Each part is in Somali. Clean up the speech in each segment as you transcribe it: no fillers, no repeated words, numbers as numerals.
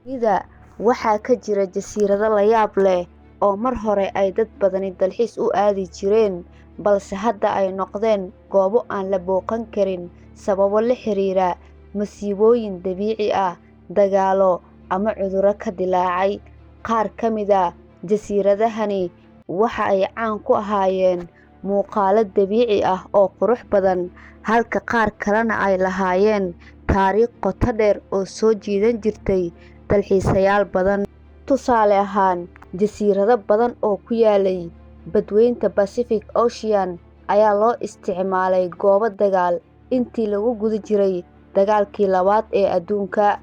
Dunida waxaa ka jira jasiirado la yaab leh oo mar hore ay dad badani dalxiis u aadi jireen, balse hadda ay noqdeen goobo aan la booqan karin sababo la xiriira masiibooyin dabiici ah, dagaallo, ama cudurro ka dillaacay. Qaar ka mid ah jasiiradahani waxa ay caan ku ahaayeen muuqaallo dabiici ah oo qurux badan, halka qaar kalena ay lahaayeen taariikh qoto dheer oo soo jiidan jirtay dalxiisayaal badan. Tusaale ahaan, jasiirado badan oo ku yaalay badweynta Pacific Ocean ayaa loo isticmaalay goobo dagaal intii lagu guda jiray dagaalkii labaad ee adduunka.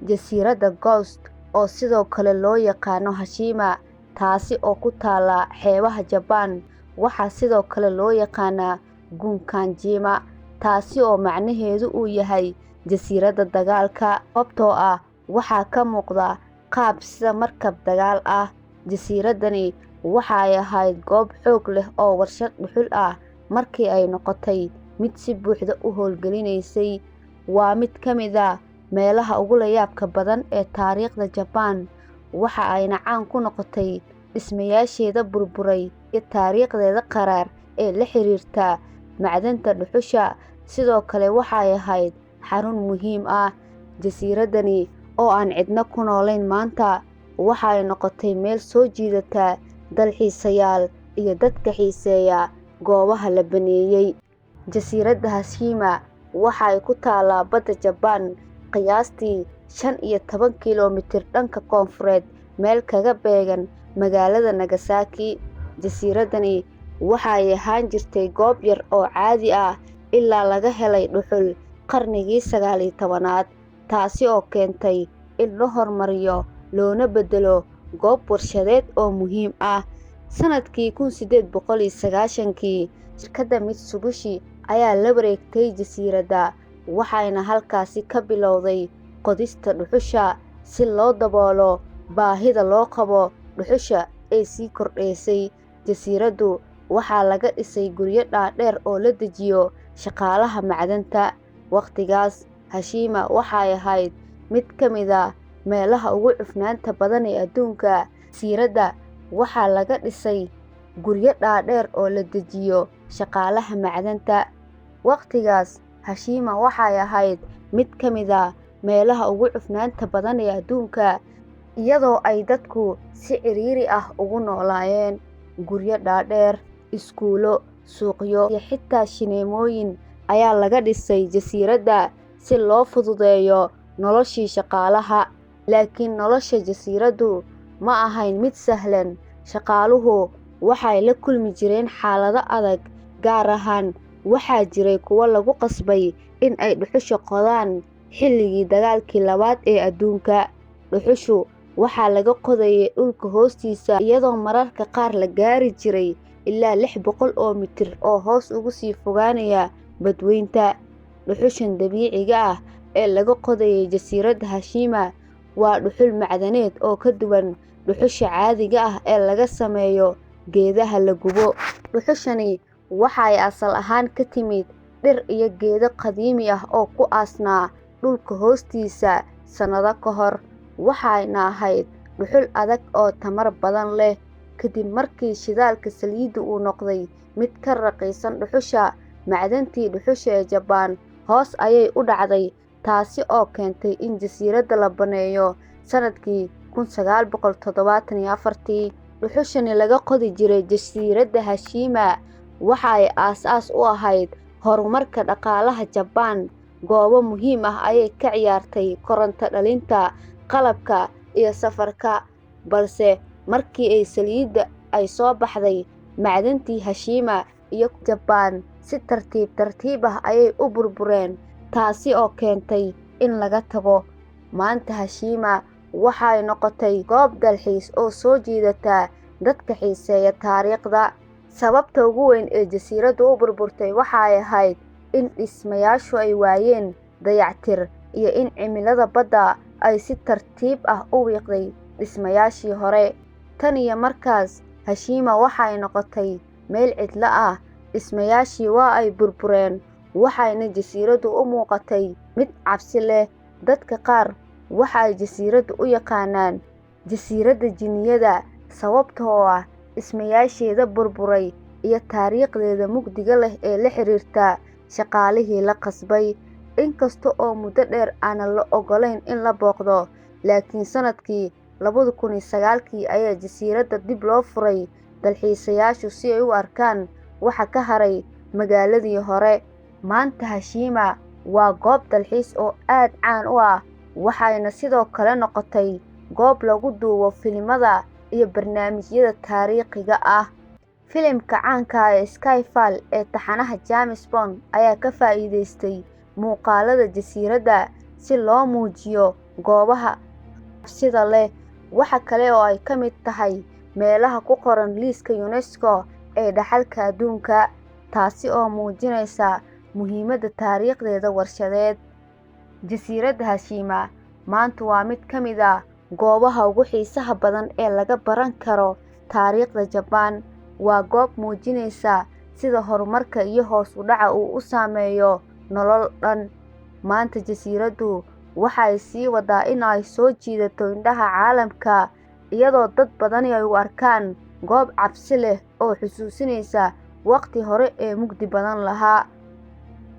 Jasiiradda Ghost, oo sidoo kale loo yaqaan Hashima, taasi oo ku taalla xeebaha Japan, waxaa sidoo kale loo yaqaannaa Gunkanjima, taasi oo macnaheedu uu yahay jasiiradda dagaalka, sababtoo ah waxaa ka muuqda qaab sida markab dagaal ah. Jasiiraddani waxa ay ahayd goob xoog leh oo warshad dhuxul ah markii ay noqotay mid si buuxda u hawlgalaysay. Waa mid ka mid ah meelaha ugu yaabka badan ee taariikhda Japan, waxa ayna caan ku noqotay dhismayaasheeda burburay iyo taariikhdeeda qaraar ee la xiriirta macdanta dhuxusha. Sidoo kale waxay ahayd xarun muhiim ah. Jasiiraddani oo aan cidna ku noolayn maanta, waxa ay noqotay meel soo jiidata dalxiisayaal iyo dadka xiiseeya goobaha la baneeyay. Jasiiradda Hashima waxa ay ku taallaa badda Japan, qiyaastii 15 kiiloomitir dhanka koonfureed meel kaga beegan magaalada Nagasaki. Jasiiraddani waxa ay ahaan jirtay goob yar oo caadi ah ilaa laga helay dhuxul qarnigii 19aad, taasi oo keentay in la horumariyo loona beddelo goob warshadeed oo muhiim ah. Sanadkii 1890kii, shirkadda Mitsubishi ayaa la wareegtay jasiiradda, waxayna halkaasi ka bilowday qodista dhuxusha si loo daboolo baahida loo qabo dhuxusha ee sii kordhaysay. Jasiiraddu waxaa laga dhisay guryo dhaadheer oo la dejiyo shaqaalaha macdanta. Waqtigaas, Hashima waxay ahayd mid ka mid ah meelaha ugu cufnaanta badan ee adduunka. Jasiiradda waxaa laga dhisay guryo dhaadheer oo la dejiyo shaqaalaha macdanta. Waqtigaas, Hashima waxay ahayd mid ka mid ah meelaha ugu cufnaanta badan ee adduunka, iyadoo ay dadku si ciriiri ah ugu noolaayeen. Guryo dhaadheer, iskuulo, suuqyo iyo xitaa shineemooyin ayaa laga dhisay jasiiradda si loo fududeeyo noloshii shaqaalaha. Laakiin nolosha jasiiraddu ma ahayn mid sahlan. Shaqaaluhu waxay la kulmi jireen xaalado adag, gaar ahaan waxaa jiray kuwo lagu qasbay in ay dhuxusha qodaan xilligii dagaalkii labaad ee adduunka. Dhuxushu waxaa laga qodayay dhulka hoostiisa, iyadoo mararka qaar la gaari jiray ilaa 600 oo mitir oo hoos uga sii fogaanaya badweynta. Dhuxushan dabiiciga ah ee laga qodayay jasiiradda Hashima waa dhuxul macdaneed oo ka duwan dhuxusha caadiga ah ee laga sameeyo geedaha la gubo. Dhuxushani waxay asal ahaan ka timid dhir iyo geedo qadiimi ah oo ku aasnaa dhulka hoostiisa sanado ka hor, waxayna ahayd dhuxul adag oo tamar badan leh. Kadib markii shidaalka saliidda uu noqday mid ka raqiisan dhuxusha, macdantii dhuxusha ee Japan hoos ayay u dhacday, taasi oo keentay in jasiiradda la baneeyo sanadkii 1974. Dhuxushani laga qodi jiray jasiiradda Hashima waxa ay aasaas u ahayd horumarka dhaqaalaha Japan. Goobo muhiim ah ayay ka ciyaartay koronto dhalinta, qalabka, iyo safarka. Balse markii ay saliidda ay soo baxday, macdantii Hashima iyo Japan si tartiib tartiib ah ayay u burbureen, taasi oo keentay in laga tago. Maanta Hashima waxay noqotay goob dalxiis oo soo jiidata dadka xiiseeya taariikhda. Sababta ugu weyn ee jasiiraddu u burburtay waxay ahayd in dhismayaashu ay waayeen dayactir iyo in cimilada badda ay si tartiib ah u wiiqday dhismayaashii hore. Tan iyo markaas, Hashima waxay noqotay meel cidlo ah, dhismayaashii waa ay burbureen, waxayna jasiiraddu u muuqatay mid cabsi leh. Dadka qaar waxa ay jasiiraddu u yaqaanaan jasiiradda jinniyada sababtoo ah dhismayaasheeda burburay iyo taariikhdeeda mugdiga leh ee la xiriirta shaqaalihii la qasbay. Inkasta oo muddo dheer aanan la oggolayn in la booqdo, laakiin sanadkii 2009 ayaa jasiiradda dib loo furay dalxiisayaashu si ay u arkaan waxa ka haray magaaladii hore. Maanta Hiroshima waa goob dalxiis oo aad caan u ah, waxayna sidoo kale noqotay goob lagu duubo filimada iyo barnaamijyada taariikhiga ah. Filimka caanka ah ee Skyfall ee taxanaha James Bond ayaa ka faa'iidaystay muuqaalada jasiiradda si loo muujiyo goobaha cabsida leh. Waxa kale oo ay ka mid tahay meelaha ku qoran liiska UNESCO ee dhaxalka adduunka, taasi oo muujinaysa muhiimadda taariikhdeeda warshadeed. Jasiiradda Hiroshima maanta waa mid ka mid ah goobaha ugu xiisaha badan ee laga baran karo taariikhda Japan. Waa goob muujinaysa sida horumarka iyo hoos u dhaca uu u saameeyo nolol dhan. Maanta jasiiraddu waxa ay sii wadaa in ay soo jiidato indhaha caalamka, iyadoo dad badani ay u arkaan goob cabsi leh oo xusuusinaysa waqti hore ee mugdi badan lahaa.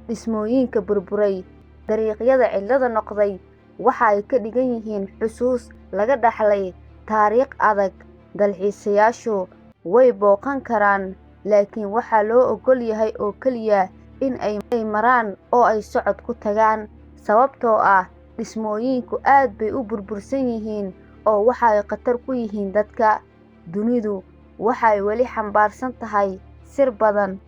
Dhismooyinka burburay, dariiqyada cidlada noqday, waxa ay ka dhigan yihiin xusuus laga dhaxlay taariikh adag. Dalxiisayaashu way booqan karaan, laakiin waxaa loo oggol yahay oo keliya in ay maraan oo ay socod ku tagaan, sababtoo ah dhismooyinku aad bay u burbursan yihiin oo waxa ay khatar ku yihiin dadka. Dunidu waxay weli xambaarsan tahay sir badan